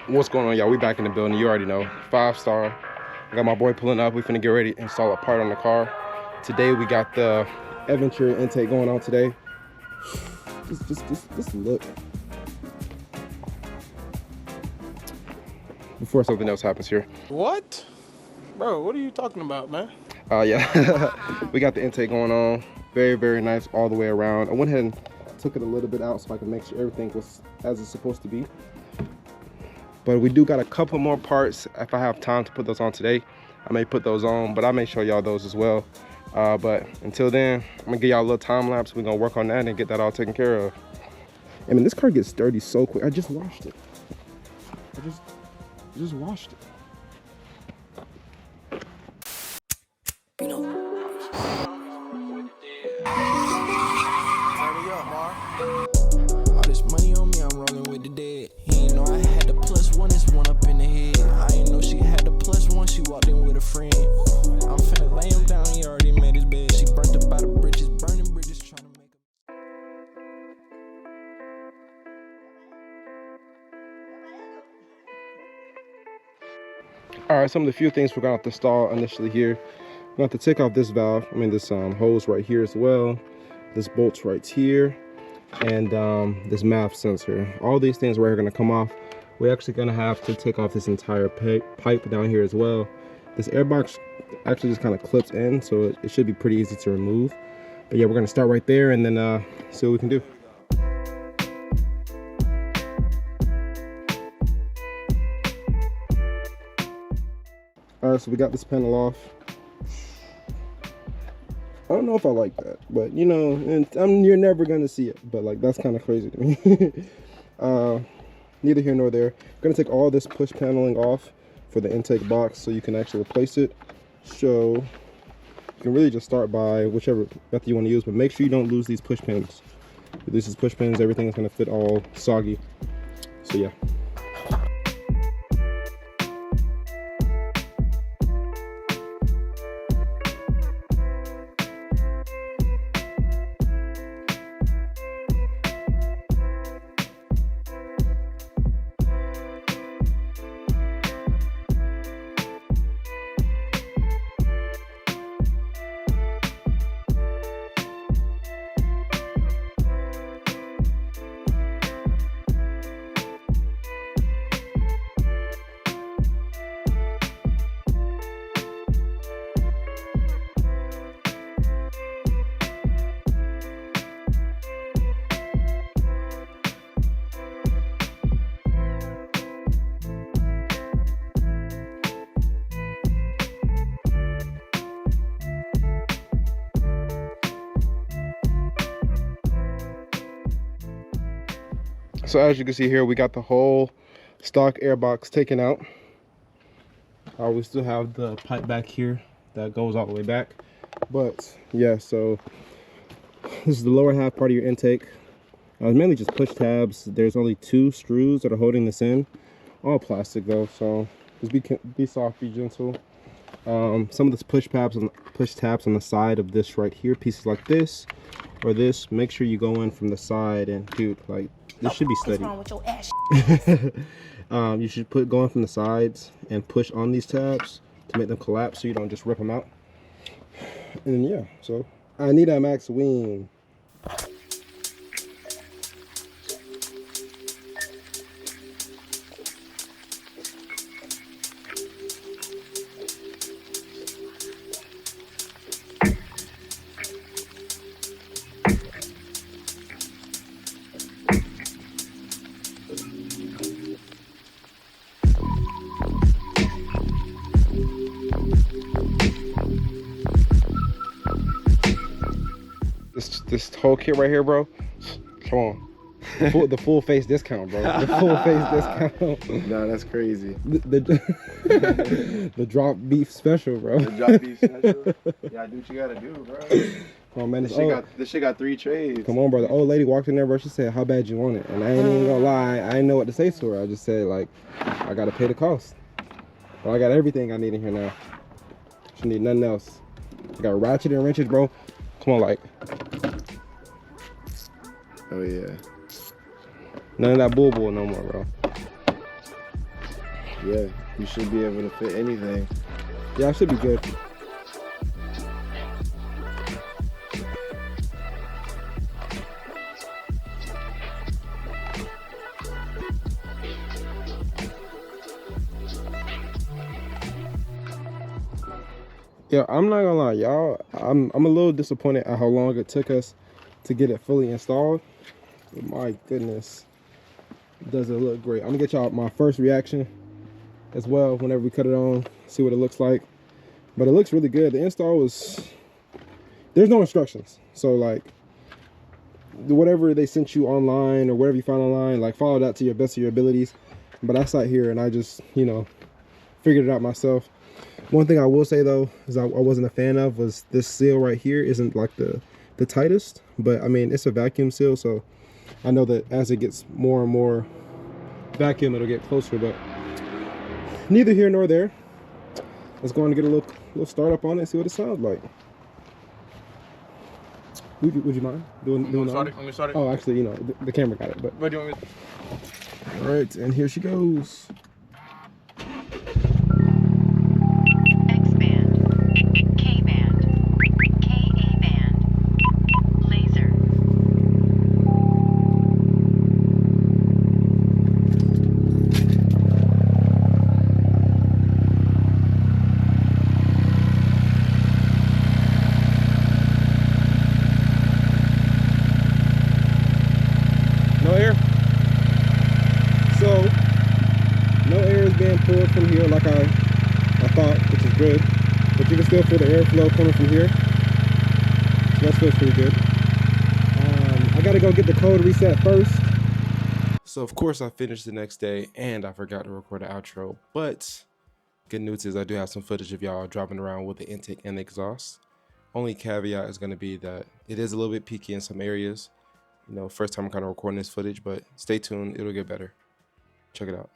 What's going on, y'all? We back in the building. You already know. 5-star. I got my boy pulling up. We finna get ready to install a part on the car. Today we got the Eventuri intake going on today. Just look. Before something else happens here. What? Bro, what are you talking about, man? Yeah. We got the intake going on. Very, very nice all the way around. I went ahead and took it a little bit out so I can make sure everything was as it's supposed to be. But we do got a couple more parts. If I have time to put those on today, I may put those on, but I may show y'all those as well. But until then, I'm gonna give y'all a little time lapse. We're gonna work on that and get that all taken care of. I mean, this car gets dirty so quick. I just washed it. I just washed it. You know. Turn me up, Mar. All this money on me, I'm rolling with the dead. He ain't know I had the +1, it's one up in the head. I ain't know she had the +1, she walked in with a friend. I'm finna lay him down, he already made his bed. She burnt up by the bridges, burning bridges, trying to make All right, some of the few things we're gonna have to install initially here. We're gonna have to take off this valve. I mean, this hose right here as well. This bolt's right here, and this MAF sensor. All these things right here are gonna come off. We're actually gonna have to take off this entire pipe down here as well. This air box actually just kind of clips in, so it should be pretty easy to remove. But yeah, we're gonna start right there and then see what we can do. All right, so we got this panel off. I don't know if I like that, but you know, and you're never gonna see it, but like that's kind of crazy to me. Neither here nor there. I'm gonna take all this push paneling off for the intake box so you can actually replace it. So you can really just start by whichever method you want to use, but make sure you don't lose these push pins. If you lose these push pins, everything is gonna fit all soggy. So yeah. So as you can see here, we got the whole stock air box taken out. We still have the pipe back here that goes all the way back. But yeah, so this is the lower half part of your intake. It's mainly just push tabs. There's only 2 screws that are holding this in. All plastic though, so just be soft, be gentle. Some of this push tabs on the side of this right here, pieces like this or this, make sure you go in from the side, and dude, like this should be steady. What's wrong with your ass? You should go in from the sides and push on these tabs to make them collapse so you don't just rip them out. And yeah, so I need a max wing. This whole kit right here, bro. Come on, the full face discount, bro. The full face discount. Nah, that's crazy. The drop beef special, bro. The drop beef special. Yeah, do what you gotta do, bro. Oh man, this shit got 3 trays. Come on, bro. The old lady walked in there, bro. She said, "How bad you want it?" And I ain't even gonna lie, I didn't know what to say to her. I just said, like, I gotta pay the cost. Well, I got everything I need in here now. She need nothing else. I got ratchet and wrenches, bro. Come on, like. Oh yeah. None of that bull no more, bro. Yeah, you should be able to fit anything. Yeah, I should be good. Yeah, I'm not gonna lie, y'all. I'm a little disappointed at how long it took us to get it fully installed. My goodness, does it look great? I'm gonna get y'all my first reaction as well whenever we cut it on, see what it looks like. But it looks really good. The install was, there's no instructions, so like whatever they sent you online or whatever you found online, like follow that to your best of your abilities. But I sat here and I just, you know, figured it out myself. One thing I will say though is I wasn't a fan of was this seal right here isn't like the tightest, but I mean it's a vacuum seal, so I know that as it gets more and more vacuum it'll get closer, but neither here nor there. Let's go on and get a little start up on it and see what it sounds like. Would you mind doing that? Oh, actually, you know, the camera got it, but What do you want me to... all right, and here she goes. Pulled from here like I thought, which is good, but you can still feel the airflow coming from here, so that feels pretty good. I gotta go get the code reset first. So of course I finished the next day and I forgot to record an outro, but good news is I do have some footage of y'all driving around with the intake and the exhaust. Only caveat is going to be that it is a little bit peaky in some areas. You know, first time I'm kind of recording this footage, but stay tuned, it'll get better. Check it out.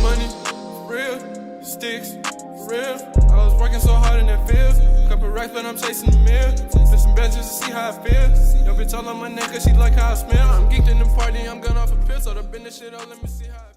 Money, real, sticks, real. I was working so hard in that field. Couple racks, but I'm chasing the mill. Been some benches to see how I feel. Yo, bitch, all on my nigga, she like how I smell. I'm geeked in the party, I'm gone off a pill, so the business shit, oh, let me see how I